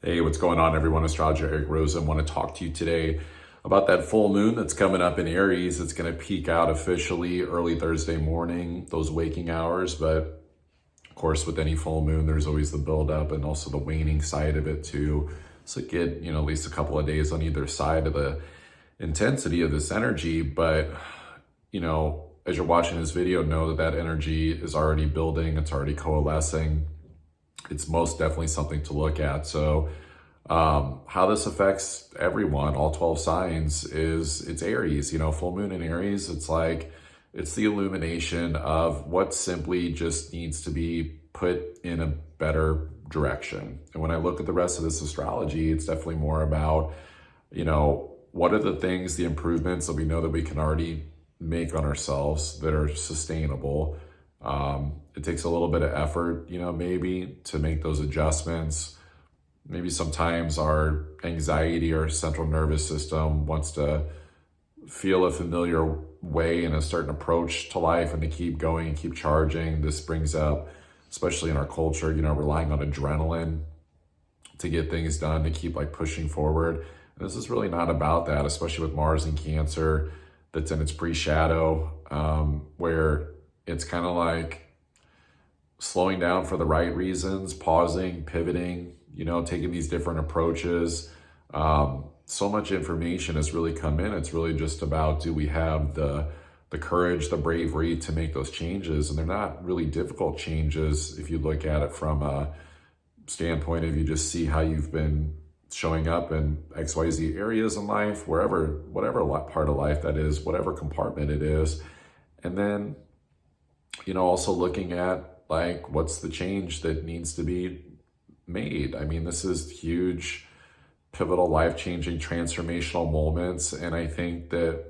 Hey, what's going on, everyone? Astrologer Eric Rosa. I want to talk to you today about that full moon that's coming up in Aries. It's going to peak out officially early Thursday morning, those waking hours. But of course, with any full moon, there's always the buildup and also the waning side of it too. So get, at least a couple of days on either side of the intensity of this energy. But, as you're watching this video, know that that energy is already building. It's already coalescing. It's most definitely something to look at. So how this affects everyone, all 12 signs, is it's Aries. Full moon in Aries, it's the illumination of what simply just needs to be put in a better direction. And when I look at the rest of this astrology, it's definitely more about, what are the things, the improvements that we know that we can already make on ourselves that are sustainable. It takes a little bit of effort, maybe to make those adjustments. Maybe sometimes our anxiety or central nervous system wants to feel a familiar way and a certain approach to life and to keep going and keep charging. This brings up, especially in our culture, relying on adrenaline to get things done, to keep pushing forward. And this is really not about that, especially with Mars in Cancer that's in its pre-shadow, where it's kind of like slowing down for the right reasons, pausing, pivoting, taking these different approaches. So much information has really come in. It's really just about, do we have the courage, the bravery to make those changes? And they're not really difficult changes if you look at it from a standpoint of you just see how you've been showing up in XYZ areas in life, whatever part of life that is, whatever compartment it is. And then, also looking at what's the change that needs to be made. I mean, this is huge, pivotal, life-changing, transformational moments. And I think that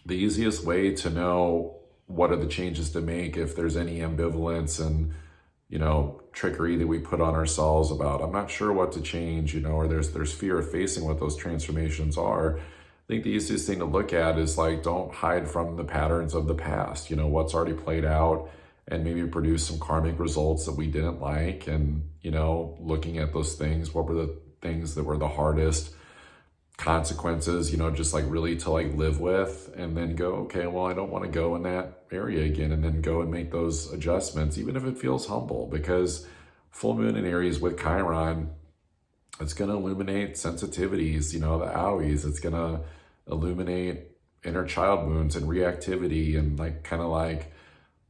the easiest way to know what are the changes to make, if there's any ambivalence and, trickery that we put on ourselves about, I'm not sure what to change, or there's fear of facing what those transformations are. I think the easiest thing to look at is don't hide from the patterns of the past, what's already played out, and maybe produce some karmic results that we didn't like. And, looking at those things, what were the things that were the hardest consequences, just really to live with, and then go, okay, well, I don't want to go in that area again, and then go and make those adjustments, even if it feels humble, because full moon in Aries with Chiron, it's going to illuminate sensitivities, the owies. It's going to illuminate inner child wounds and reactivity, and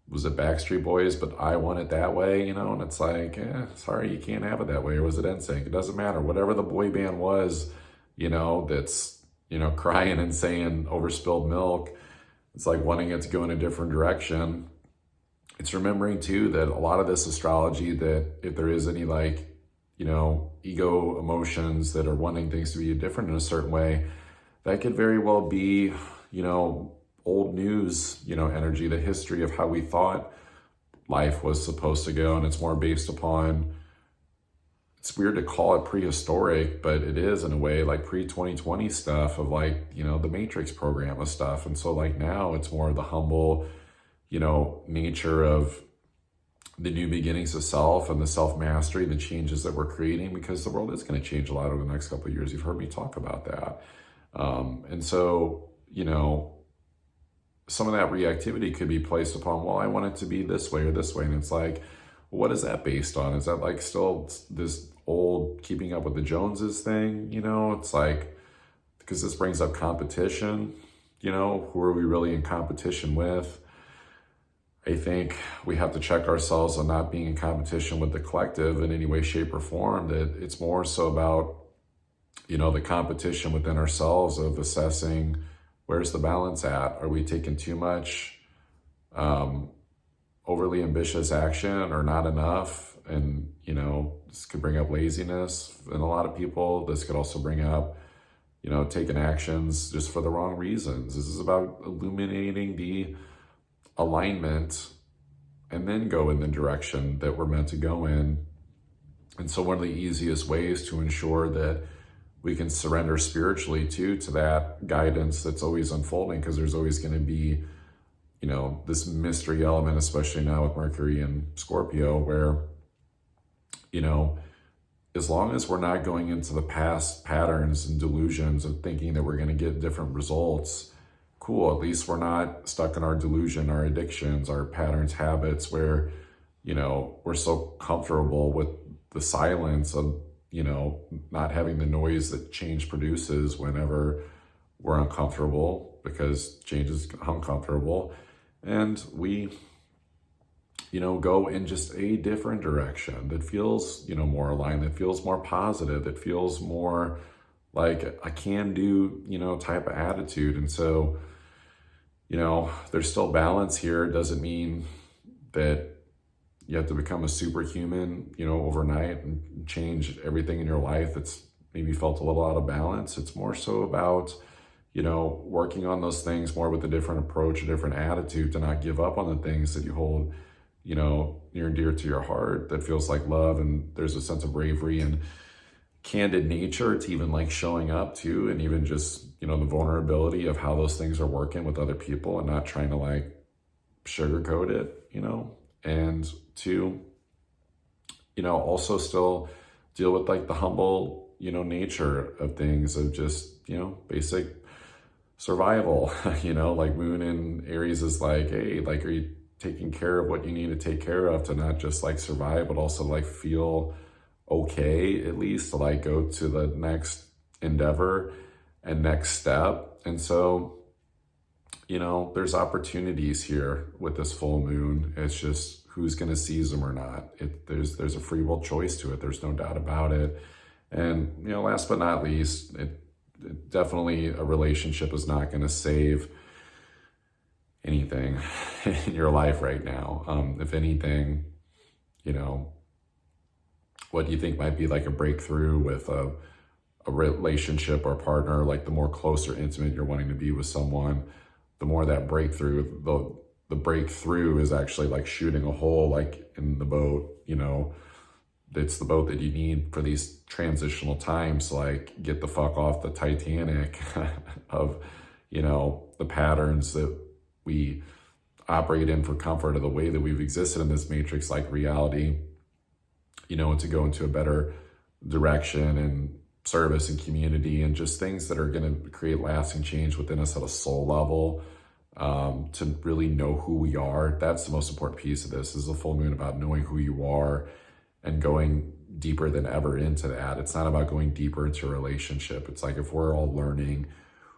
was it Backstreet Boys, but I want it that way, and it's sorry, you can't have it that way. Or was it NSYNC? It doesn't matter. Whatever the boy band was, that's, crying and saying over spilled milk, it's wanting it to go in a different direction. It's remembering too that a lot of this astrology, that if there is any ego emotions that are wanting things to be different in a certain way, that could very well be, old news, energy, the history of how we thought life was supposed to go. And it's more based upon, it's weird to call it prehistoric, but it is in a way, pre-2020 stuff of the Matrix program of stuff. And so now it's more of the humble, nature of the new beginnings of self and the self-mastery, the changes that we're creating, because the world is going to change a lot over the next couple of years. You've heard me talk about that. And so, some of that reactivity could be placed upon, well, I want it to be this way or this way. And it's what is that based on? Is that still this old keeping up with the Joneses thing? It's because this brings up competition, who are we really in competition with? I think we have to check ourselves on not being in competition with the collective in any way, shape, or form. That it's more so about, the competition within ourselves of assessing, where's the balance at? Are we taking too much overly ambitious action or not enough? And, this could bring up laziness in a lot of people. This could also bring up, taking actions just for the wrong reasons. This is about illuminating the alignment and then go in the direction that we're meant to go in. And so one of the easiest ways to ensure that we can surrender spiritually to that guidance that's always unfolding, because there's always going to be, this mystery element, especially now with Mercury and Scorpio, where, as long as we're not going into the past patterns and delusions of thinking that we're going to get different results, cool. At least we're not stuck in our delusion, our addictions, our patterns, habits, where, we're so comfortable with the silence of, not having the noise that change produces whenever we're uncomfortable, because change is uncomfortable. And we, go in just a different direction that feels, more aligned, that feels more positive, that feels more like a can do, type of attitude. And so, there's still balance here. It doesn't mean that you have to become a superhuman, overnight and change everything in your life that's maybe felt a little out of balance. It's more so about, working on those things more with a different approach, a different attitude, to not give up on the things that you hold, near and dear to your heart, that feels like love. And there's a sense of bravery and candid nature to even like showing up to, and even just, the vulnerability of how those things are working with other people, and not trying to like sugarcoat it, and to, also still deal with like the humble, nature of things, of just, basic survival. Like Moon in Aries is like, hey, like, are you taking care of what you need to take care of to not just like survive, but also like feel okay, at least to like go to the next endeavor and next step. And so, there's opportunities here with this full moon. It's just who's going to seize them or not. There's a free will choice to it. There's no doubt about it. And, last but not least, it definitely, a relationship is not going to save anything in your life right now. If anything, what do you think might be like a breakthrough with a relationship or partner? Like the more close or intimate you're wanting to be with someone, the more that breakthrough, the breakthrough is actually like shooting a hole like in the boat. It's the boat that you need for these transitional times, like get the fuck off the Titanic of, the patterns that we operate in for comfort, of the way that we've existed in this matrix like reality, and to go into a better direction and service and community, and just things that are going to create lasting change within us at a soul level, to really know who we are. That's the most important piece of this, is the full moon about knowing who you are and going deeper than ever into that. It's not about going deeper into a relationship. It's like, if we're all learning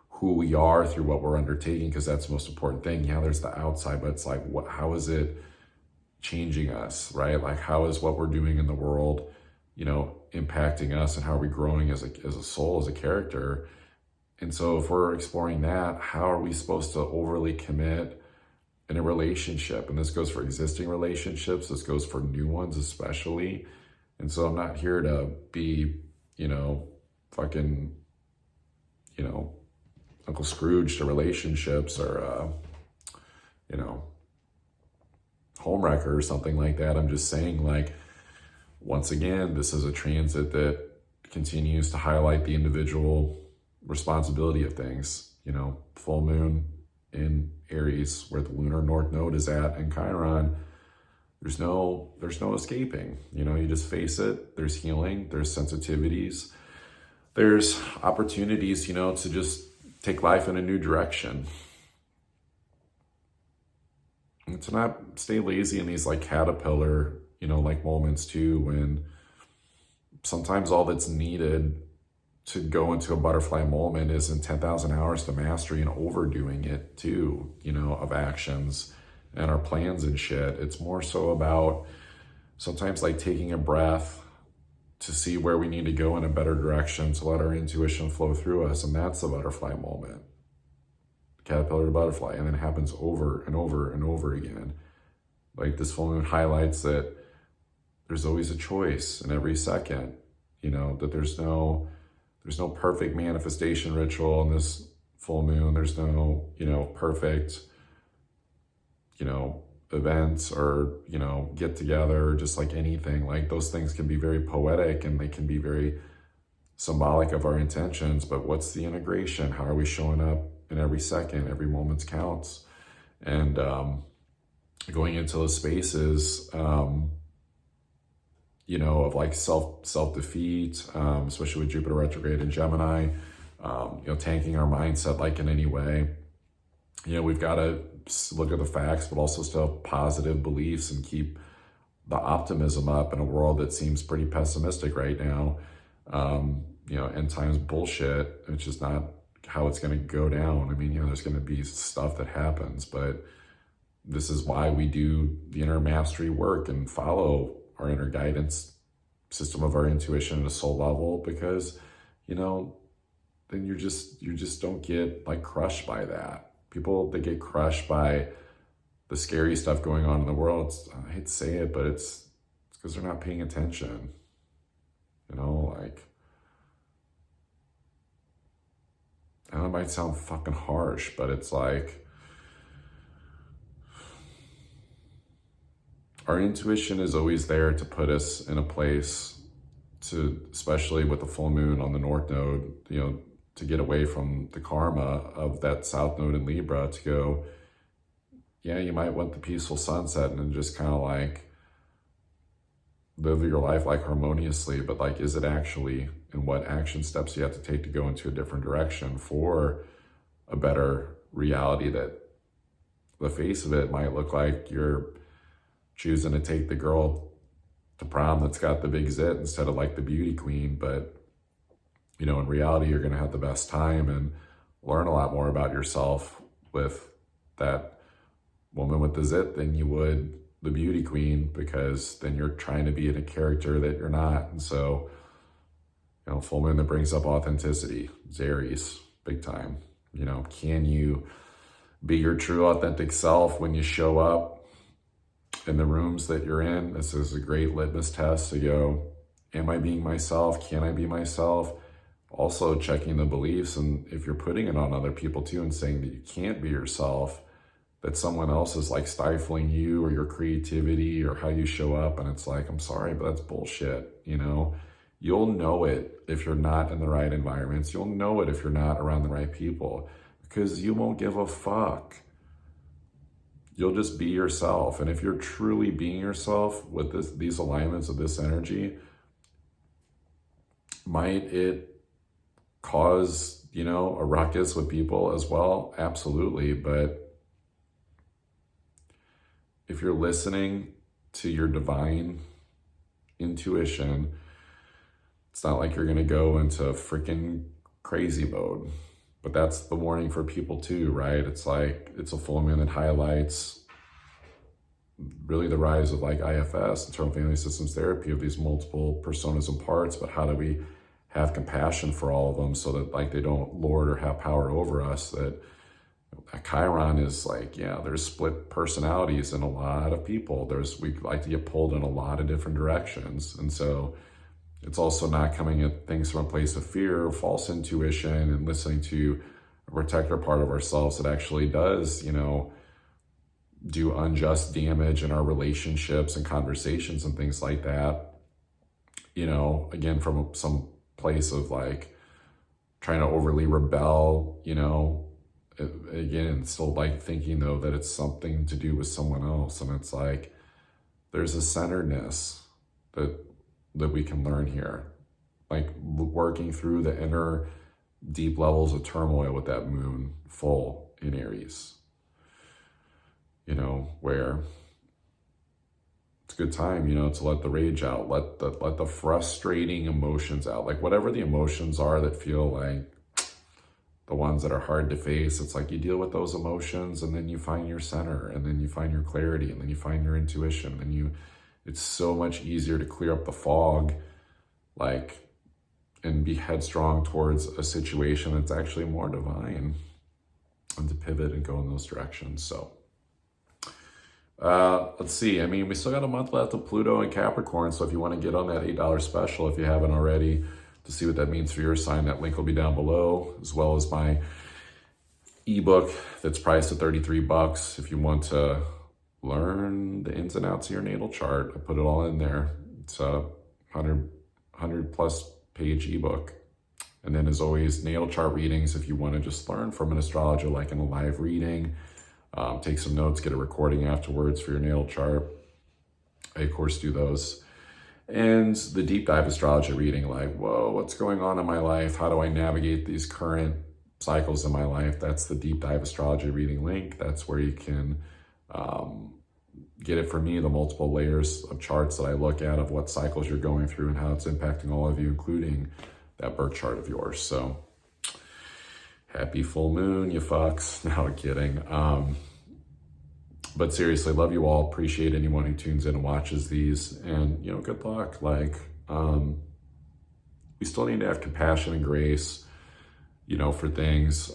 who we are through what we're undertaking, because that's the most important thing. Yeah, there's the outside, but it's like, how is it changing us, right? Like, how is what we're doing in the world, impacting us, and how are we growing as a soul, as a character? And so if we're exploring that, how are we supposed to overly commit in a relationship? And this goes for existing relationships. This goes for new ones especially. And so I'm not here to be, fucking, Uncle Scrooge to relationships, or, homewrecker or something like that. I'm just saying, like, once again, this is a transit that continues to highlight the individual responsibility of things. Full moon in Aries, where the lunar north node is at, and Chiron, there's no escaping. You just face it. There's healing, there's sensitivities, there's opportunities, to just take life in a new direction. And to not stay lazy in these like caterpillar, like moments too, when sometimes all that's needed to go into a butterfly moment isn't 10,000 hours to mastery and overdoing it too, of actions and our plans and shit. It's more so about sometimes like taking a breath to see where we need to go in a better direction, to let our intuition flow through us. And that's the butterfly moment, caterpillar to butterfly. And then it happens over and over and over again. Like this full moon highlights that there's always a choice in every second, that there's no perfect manifestation ritual in this full moon. There's no, perfect, events or, get together, just like anything. Like those things can be very poetic and they can be very symbolic of our intentions, but what's the integration? How are we showing up in every second? Every moment counts. And going into those spaces, of like self-defeat, especially with Jupiter retrograde in Gemini, tanking our mindset like in any way. We've got to look at the facts, but also still have positive beliefs and keep the optimism up in a world that seems pretty pessimistic right now. End times bullshit, which is not how it's going to go down. I mean, there's going to be stuff that happens, but this is why we do the inner mastery work and follow our inner guidance system of our intuition at a soul level, because, then you just don't get like crushed by that. People that get crushed by the scary stuff going on in the world, I hate to say it, but it's because they're not paying attention. I know it might sound fucking harsh, but it's like, our intuition is always there to put us in a place to, especially with the full moon on the North Node, to get away from the karma of that South Node in Libra, to go, yeah, you might want the peaceful sunset and just kind of like live your life like harmoniously, but like, is it actually, and what action steps you have to take to go into a different direction for a better reality that the face of it might look like you're choosing to take the girl to prom that's got the big zit instead of like the beauty queen. But, in reality, you're going to have the best time and learn a lot more about yourself with that woman with the zit than you would the beauty queen, because then you're trying to be in a character that you're not. And so, full moon that brings up authenticity, it's Aries, big time. Can you be your true authentic self when you show up in the rooms that you're in? This is a great litmus test to go, am I being myself? Can I be myself? Also checking the beliefs, and if you're putting it on other people too and saying that you can't be yourself, that someone else is like stifling you or your creativity or how you show up, and it's like, I'm sorry, but that's bullshit. You'll know it if you're not in the right environments. You'll know it if you're not around the right people, because you won't give a fuck. You'll just be yourself. And if you're truly being yourself with these alignments of this energy, might it cause, a ruckus with people as well? Absolutely. But if you're listening to your divine intuition, it's not like you're going to go into freaking crazy mode. But that's the warning for people too, right? It's like, it's a full moon that highlights really the rise of like IFS, internal family systems therapy, of these multiple personas and parts. But how do we have compassion for all of them so that like they don't lord or have power over us? That a Chiron is like, yeah, there's split personalities in a lot of people. We like to get pulled in a lot of different directions. And so it's also not coming at things from a place of fear or false intuition and listening to a protector part of ourselves that actually does, do unjust damage in our relationships and conversations and things like that. Again, from some place of like trying to overly rebel, again, still like thinking though that it's something to do with someone else. And it's like, there's a centeredness that we can learn here, like working through the inner deep levels of turmoil with that moon full in Aries, where it's a good time, to let the rage out, let the frustrating emotions out, like whatever the emotions are that feel like the ones that are hard to face. It's like you deal with those emotions, and then you find your center, and then you find your clarity, and then you find your intuition, and it's so much easier to clear up the fog, and be headstrong towards a situation that's actually more divine, and to pivot and go in those directions. So let's see. I mean, we still got a month left of Pluto and Capricorn. So if you want to get on that $8 special, if you haven't already, to see what that means for your sign, that link will be down below, as well as my ebook that's priced at $33. If you want to learn the ins and outs of your natal chart, I put it all in there. It's a 100 plus page ebook. And then as always, natal chart readings, if you want to just learn from an astrologer, like in a live reading, take some notes, get a recording afterwards for your natal chart. I, of course, do those. And the deep dive astrology reading, like, whoa, what's going on in my life? How do I navigate these current cycles in my life? That's the deep dive astrology reading link. That's where you can get it from me, the multiple layers of charts that I look at of what cycles you're going through and how it's impacting all of you, including that birth chart of yours. So happy full moon, you fucks. No, I'm kidding. But seriously, love you all. Appreciate anyone who tunes in and watches these. And, you know, good luck. Like, we still need to have compassion and grace, you know, for things.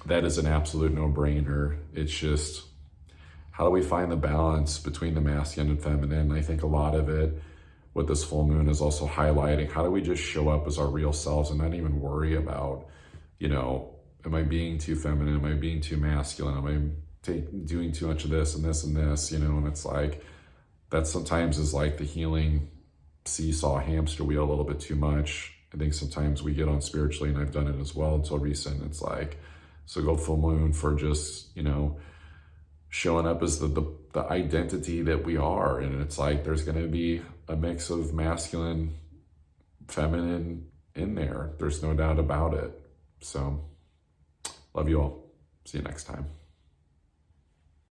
That is an absolute no-brainer. It's just, how do we find the balance between the masculine and feminine? I think a lot of it with this full moon is also highlighting, how do we just show up as our real selves and not even worry about, you know, am I being too feminine? Am I being too masculine? Am I doing too much of this and this and this, you know? And it's like, that sometimes is like the healing seesaw hamster wheel a little bit too much. I think sometimes we get on spiritually, and I've done it as well until recent. It's like, so go full moon for just, you know, showing up as the identity that we are. And it's like, there's going to be a mix of masculine, feminine in there. There's no doubt about it. So love you all. See you next time.